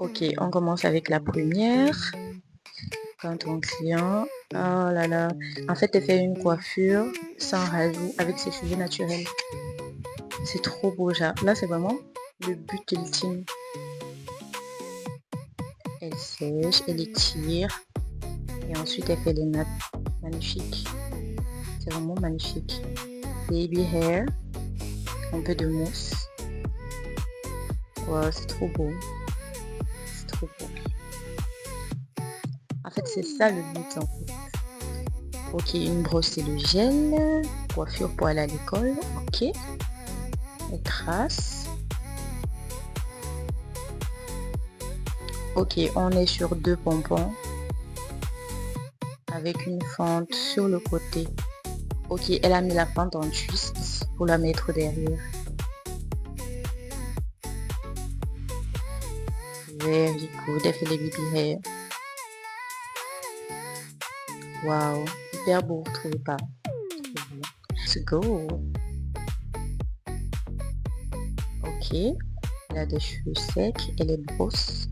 Ok, on commence avec la première. Quand ton client, oh là là, en fait, elle fait une coiffure sans rajout avec ses cheveux naturels. C'est trop beau, là, c'est vraiment le but ultime. Elle sèche, elle étire et ensuite elle fait des nattes. Magnifique. C'est vraiment magnifique. Baby hair, un peu de mousse. Wow, c'est trop beau. C'est trop beau. En fait, c'est ça le but en fait. Ok, une brosse et le gel. Coiffure pour aller à l'école. Ok. Les traces. Ok, on est sur 2 pompons. Avec une fente sur le côté. Ok, elle a mis la fente en twist pour la mettre derrière. Very good. Elle fait les baby hair. Wow, hyper beau, vous trouvez pas? Let's go. Ok, elle a des cheveux secs, elle les brosse.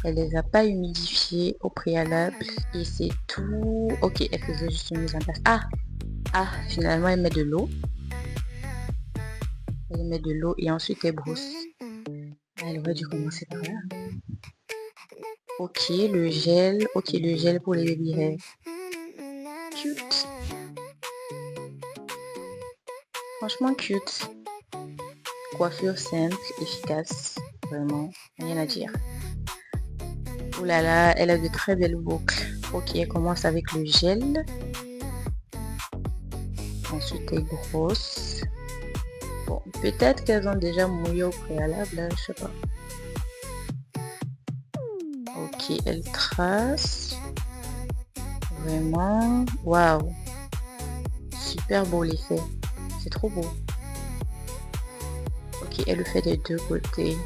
Elle les a pas humidifiés au préalable et c'est tout. Ok, elle faisait juste une mise en place. Ah, finalement elle met de l'eau. Elle met de l'eau et ensuite elle brosse. Elle aurait dû commencer par là. Ok, le gel. Ok, le gel pour les baby hair. Cute. Franchement cute. Coiffure simple, efficace. Vraiment, rien à dire. Oh là là, elle a de très belles boucles. Ok, elle commence avec le gel. Ensuite, elle brosse. Bon, peut-être qu'elles ont déjà mouillé au préalable, là, je sais pas. Ok, elle trace. Vraiment, waouh. Super beau l'effet. C'est trop beau. Ok, elle le fait des deux côtés.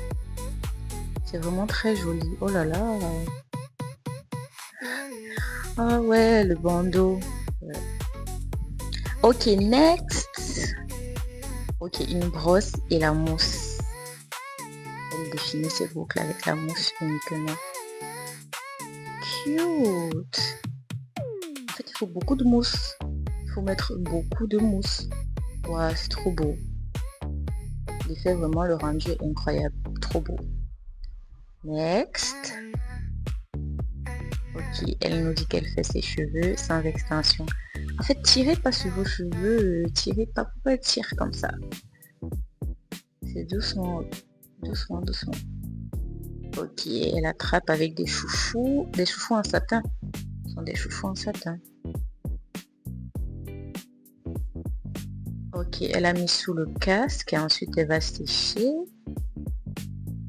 C'est vraiment très joli. Oh là là. Ah ouais, le bandeau. Ouais. Ok, next. Ok, une brosse et la mousse. Elle définit ses boucles avec la mousse uniquement. Cute. En fait, il faut beaucoup de mousse. Il faut mettre beaucoup de mousse. Waouh, c'est trop beau. L'effet, vraiment, le rendu est incroyable. Trop beau. Next. Ok, elle nous dit qu'elle fait ses cheveux sans extension. En fait, tirez pas sur vos cheveux. Tirez pas. Pourquoi tirer comme ça? C'est doucement. Doucement, doucement. Ok, elle attrape avec des chouchous. Des chouchous en satin. Ce sont des chouchous en satin. Ok, elle a mis sous le casque et ensuite elle va sécher.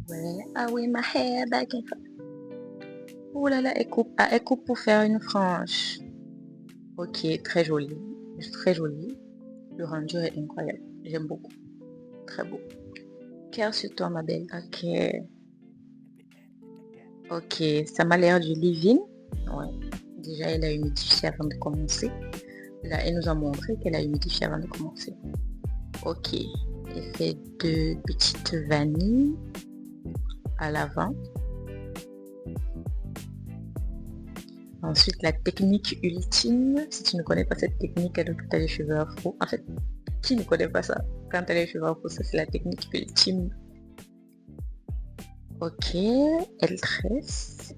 Ouais. Ah oui, ma hair back and forth. Oh là là, elle coupe. Ah, elle coupe pour faire une frange. Ok, très joli. Très joli. Le rendu est incroyable. J'aime beaucoup. Très beau. Cœur sur toi, ma belle. Ok. Ok, ça m'a l'air du leave-in. Ouais. Déjà, elle a humidifié avant de commencer. Là, elle nous a montré qu'elle a humidifié avant de commencer. Ok. Elle fait 2 petites vanilles à l'avant. Ensuite, la technique ultime. Si tu ne connais pas cette technique, alors que tu as les cheveux afro. En fait, qui ne connaît pas ça? Quand tu as les cheveux afro, ça c'est la technique ultime. Ok, elle tresse.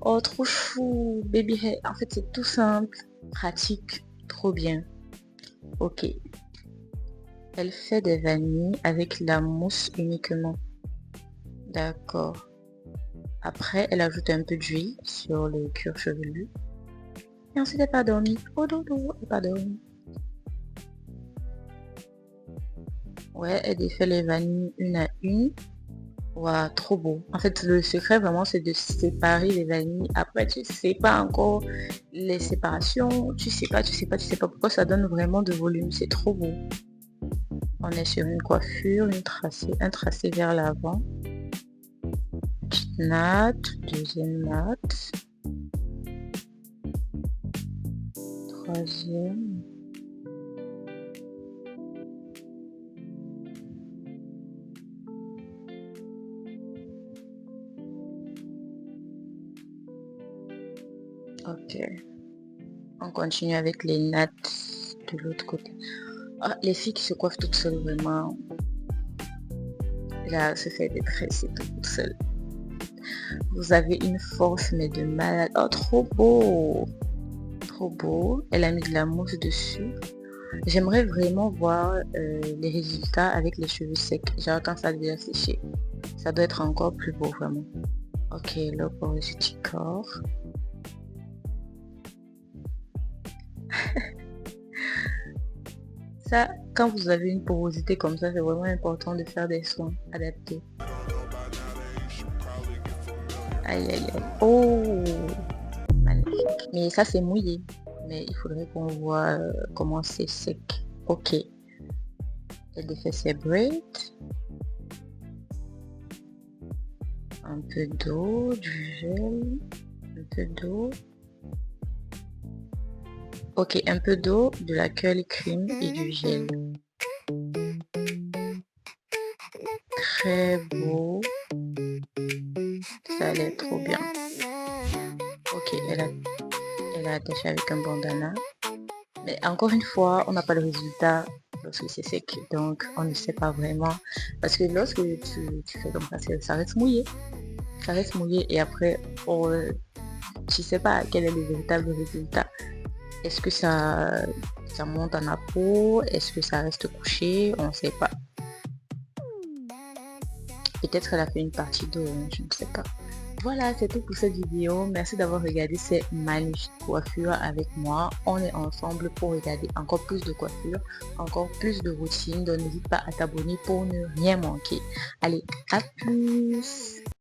Oh, trop chou, baby hair. En fait, c'est tout simple, pratique, trop bien. Ok. Elle fait des vanilles avec la mousse uniquement. D'accord. Après, elle ajoute un peu d'huile sur le cuir chevelu. Et ensuite, elle part dormir. Oh dodo, elle part dormir. Ouais, elle défait les vanilles une à une. Waouh, trop beau. En fait, le secret vraiment, c'est de séparer les vanilles. Après, tu sais pas encore les séparations. Tu sais pas pourquoi ça donne vraiment de volume. C'est trop beau. On est sur une coiffure, un tracé vers l'avant. Petite natte, deuxième natte. Troisième. Ok. On continue avec les nattes de l'autre côté. Ah, les filles qui se coiffent toutes seules, vraiment. Là, se fait des tresses toutes seules. Vous avez une force, mais de malade. Oh, trop beau. Trop beau. Elle a mis de la mousse dessus. J'aimerais vraiment voir les résultats avec les cheveux secs. Genre quand ça devient séché. Ça doit être encore plus beau, vraiment. Ok, le porosité du corps. Ça, quand vous avez une porosité comme ça, c'est vraiment important de faire des soins adaptés. Aïe, aïe, aïe. Oh, magnifique. Mais ça, c'est mouillé. Mais il faudrait qu'on voit comment c'est sec. Ok. Elle défait ses braids. Un peu d'eau, du gel. Un peu d'eau. Ok, un peu d'eau, de la curly cream et du gel. Très beau. Ça a l'air trop bien. Ok, elle a attaché avec un bandana. Mais encore une fois, on n'a pas le résultat lorsque c'est sec. Donc, on ne sait pas vraiment. Parce que lorsque tu fais comme ça, ça reste mouillé. Ça reste mouillé et après, tu sais pas quel est le véritable résultat. Est-ce que ça monte à la peau? Est-ce que ça reste couché? On ne sait pas. Peut-être qu'elle a fait une partie d'eau, je ne sais pas. Voilà, c'est tout pour cette vidéo. Merci d'avoir regardé ces magnifiques coiffures avec moi. On est ensemble pour regarder encore plus de coiffures, encore plus de routines. Donc n'hésite pas à t'abonner pour ne rien manquer. Allez, à plus!